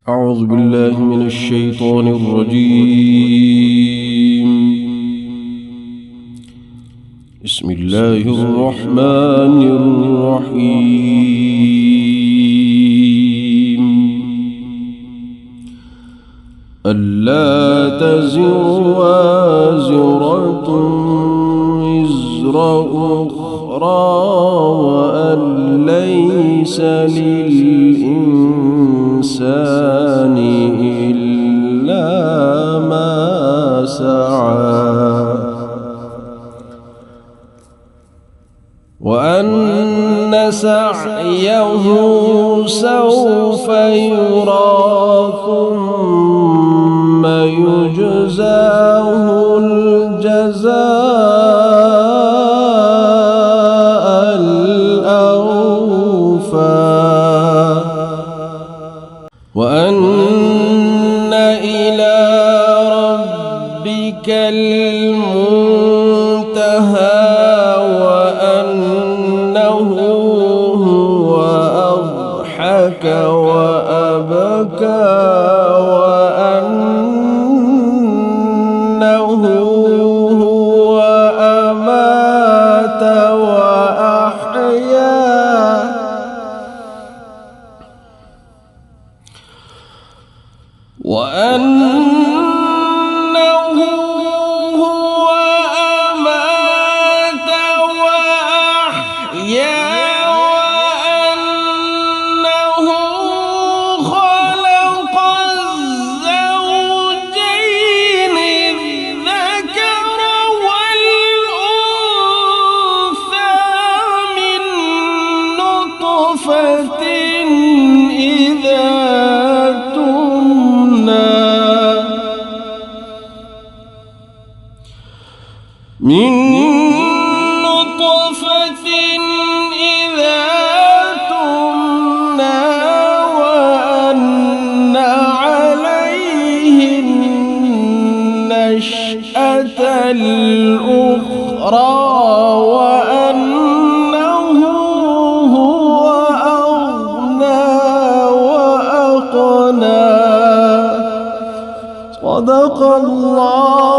أعوذ بالله من الشيطان الرجيم. بسم الله الرحمن الرحيم. ألا تزر وازرة وزر أخرى وأن ليس للإنسان إلا ما سعى وأن سعيه سوف يرى ثم يجزاه الجزاء الأوفى وأن إلى ربك المنتهى وأنه هو أضحك وأبكى وأنه هو أمات وأحيا وأنه هو أمات وأحيا وأنه خلق الزوجين الذكر والأنثى من نطفة إذا تمنى وأن عليه النشأة الأخرى وأنه هو أغنى وأقنى. صدق الله.